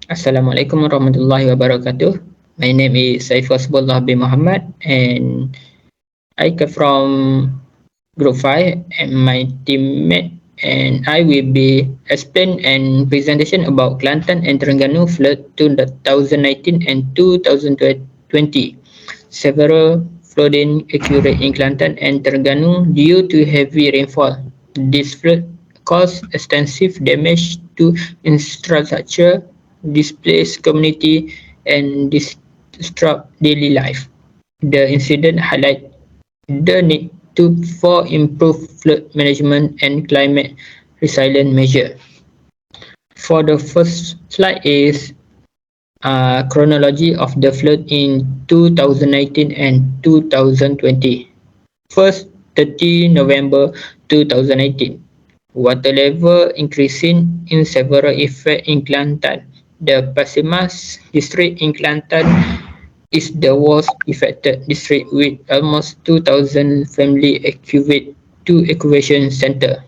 Assalamualaikum warahmatullahi wabarakatuh. My name is Saiful bin Muhammad and I come from Group 5 and my teammate and I will be explain and presentation about Kelantan and Terengganu flood 2019 and 2020. Several flooding occurred in Kelantan and Terengganu due to heavy rainfall. This flood caused extensive damage to infrastructure, displaced community, and disrupt daily life. The incident highlight the need for improved flood management and climate resilient measure. For the first slide is chronology of the flood in 2019 and 2020. First, 30 November 2019. Water level increasing in several effects in Kelantan. The Pasimas district in Kelantan is the worst affected district with almost 2,000 family evacuated to evacuation center.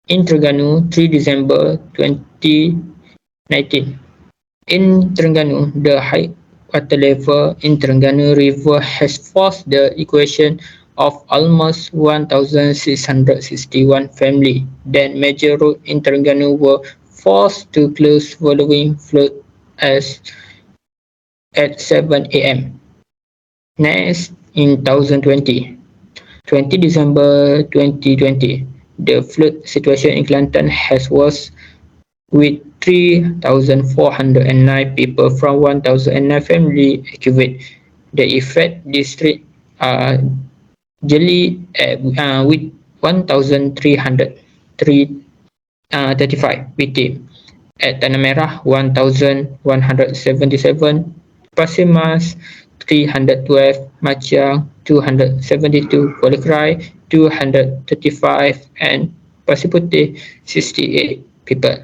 In Terengganu, 3 December 2019. In Terengganu, the high water level in Terengganu River has forced the evacuation of almost 1,661 families. Then major roads in Terengganu were forced to close following flood as at 7 a.m. Next, in 20 December 2020, the flood situation in Kelantan has worsened with 3,409 people from 1,009 families evacuated. The effect district are Jeli with 1,335 victims. At Tanah Merah, 1,177, Pasimas, 312, Machiang, 272, Kuala Krai, 235, and Pasir Putih, 68 people.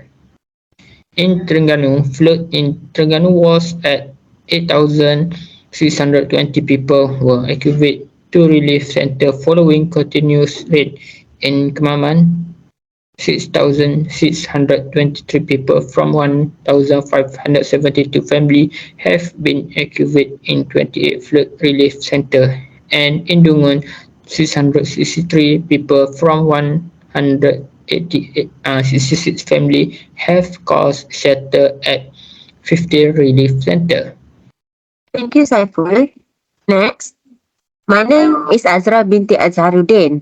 In Terengganu, flood in Terengganu was at 8,620 people were evacuated to relief center following continuous rain. In Kemaman, 6,623 people from 1,572 families have been evacuated in 28 flood relief centers, and in Dungun, 663 people from 166 families have caused shelter at 50 relief centers. Thank you, Saiful. Next, my name is Azra binti Azharuddin.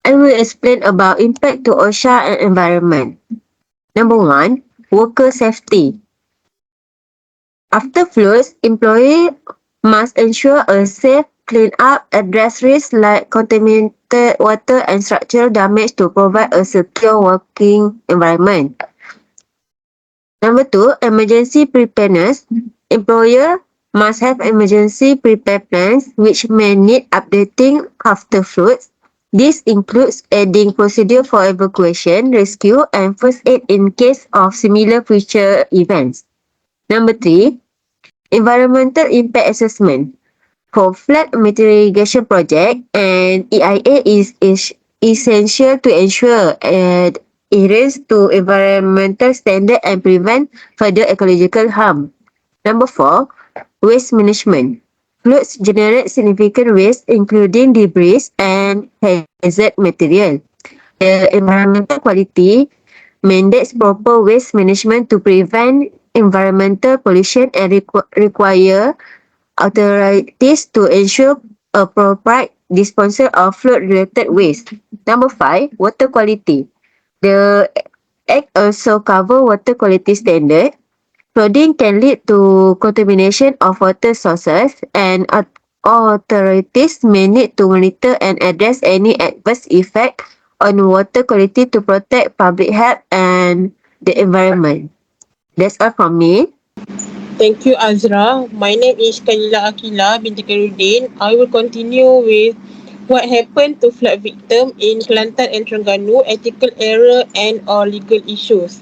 I will explain about impact to OSHA and environment. Number 1, worker safety. After floods, employees must ensure a safe clean-up, address risks like contaminated water and structural damage to provide a secure working environment. Number 2, emergency preparedness. Employer must have emergency prepare plans which may need updating after floods. This includes adding procedure for evacuation, rescue, and first aid in case of similar future events. Number 3, environmental impact assessment. For flood mitigation project, an EIA is essential to ensure adherence to environmental standards and prevent further ecological harm. Number 4, waste management. Floods generate significant waste including debris and hazard material. The environmental quality mandates proper waste management to prevent environmental pollution and require authorities to ensure appropriate disposal of flood-related waste. Number 5, water quality. The Act also cover water quality standard. Flooding can lead to contamination of water sources, and authorities may need to monitor and address any adverse effect on water quality to protect public health and the environment. That's all from me. Thank you, Azra. My name is Kalila Akila binti Khairuddin. I will continue with what happened to flood victim in Kelantan and Terengganu, ethical error and or legal issues.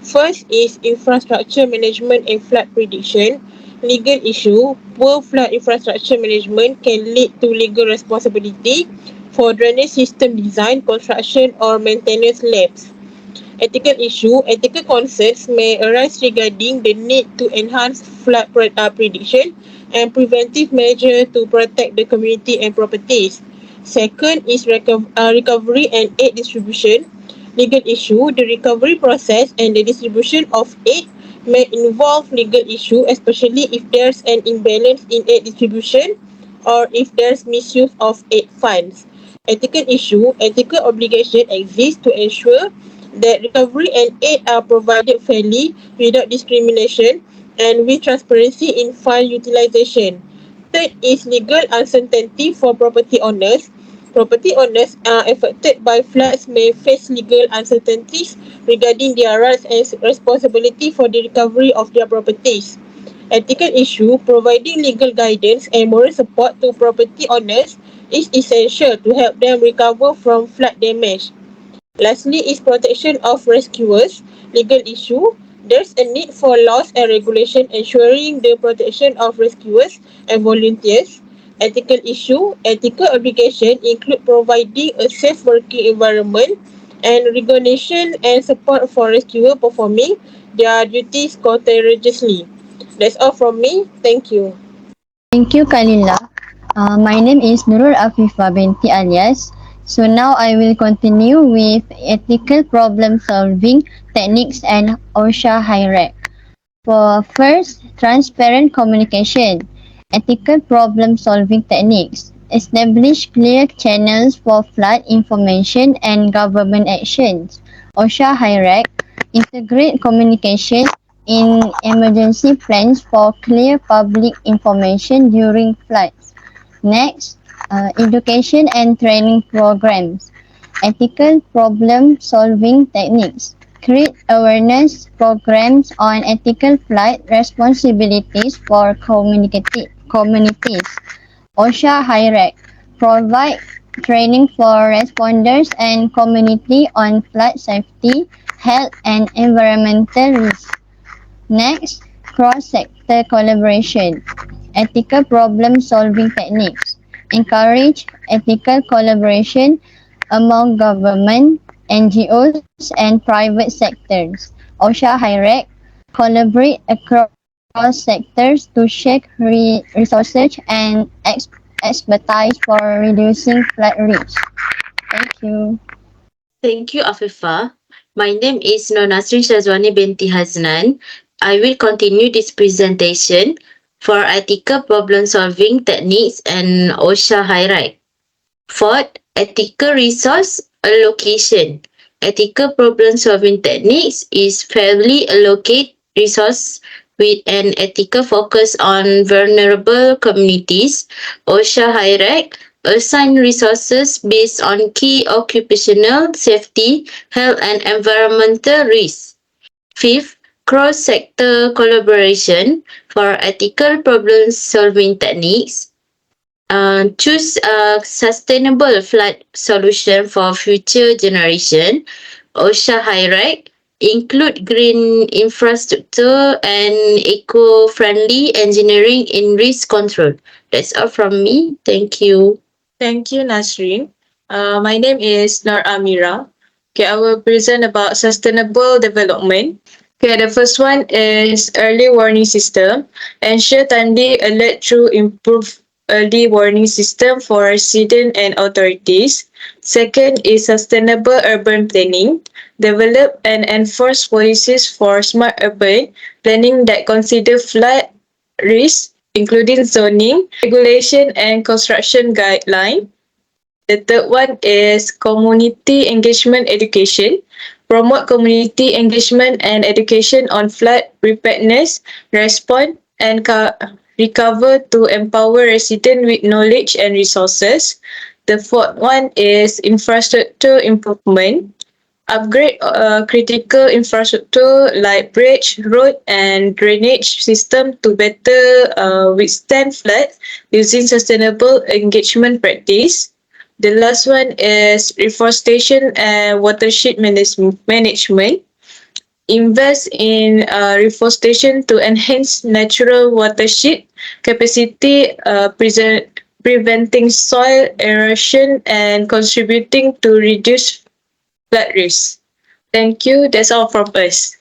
First is infrastructure management and flood prediction. Legal issue, poor flood infrastructure management can lead to legal responsibility for drainage system design, construction or maintenance lapse. Ethical issue. Ethical concerns may arise regarding the need to enhance flood prediction and preventive measures to protect the community and properties. Second is recovery and aid distribution. Legal issue. The recovery process and the distribution of aid may involve legal issue, especially if there's an imbalance in aid distribution or if there's misuse of aid funds. Ethical issue. Ethical obligation exists to ensure that recovery and aid are provided fairly, without discrimination, and with transparency in fund utilization. Third is legal uncertainty for property owners. Property owners are affected by floods may face legal uncertainties regarding their rights and responsibility for the recovery of their properties. Ethical issue. Providing legal guidance and moral support to property owners is essential to help them recover from flood damage. Lastly is protection of rescuers. Legal issue. There's a need for laws and regulation ensuring the protection of rescuers and volunteers. Ethical issue. Ethical obligation include providing a safe working environment and recognition and support for rescuers performing their duties courageously. That's all from me. Thank you. Thank you, Kalila. My name is Nurul Afifa binti Alias. So now I will continue with ethical problem solving techniques and OSHA hierarchy. For first, transparent communication. Ethical problem solving techniques. Establish clear channels for flood information and government actions. OSHA hierarchy. Integrate communication in emergency plans for clear public information during floods. Next, education and training programs. Ethical problem solving techniques. Create awareness programs on ethical flood responsibilities for communities. OSHA hierarchy. Provide training for responders and community on flood safety, health and environmental risks. Next, cross-sector collaboration. Ethical problem solving techniques. Encourage ethical collaboration among government, NGOs and private sectors. OSHA hierarchy. Collaborate across sectors to share resources and expertise for reducing flood risk. Thank you. Thank you, Afifa. My name is Nonasri Shazwani binti Haznan. I will continue this presentation for ethical problem solving techniques and OSHA hierarchy. Fourth, ethical resource allocation. Ethical problem solving techniques is fairly allocate resource with an ethical focus on vulnerable communities. OSHA hierarchy assign resources based on key occupational safety, health and environmental risks. Fifth, cross-sector collaboration for ethical problem solving techniques. Choose a sustainable flood solution for future generation. OSHA hierarchy include green infrastructure and eco-friendly engineering in risk control. That's all from me. Thank you. Thank you, Nasreen. My name is Nur Amira. Okay, I will present about sustainable development. Okay, the first one is early warning system. Ensure timely alert through improved early warning system for residents and authorities. Second is sustainable urban planning. Develop and enforce policies for smart urban planning that consider flood risk, including zoning, regulation, and construction guideline. The third one is community engagement education. Promote community engagement and education on flood preparedness, response, and recover to empower residents with knowledge and resources. The fourth one is infrastructure improvement. Upgrade critical infrastructure like bridge, road, and drainage system to better withstand floods using sustainable engagement practice. The last one is reforestation and watershed management. Invest in reforestation to enhance natural watershed capacity, preventing soil erosion and contributing to reduce flood risk. Thank you. That's all from us.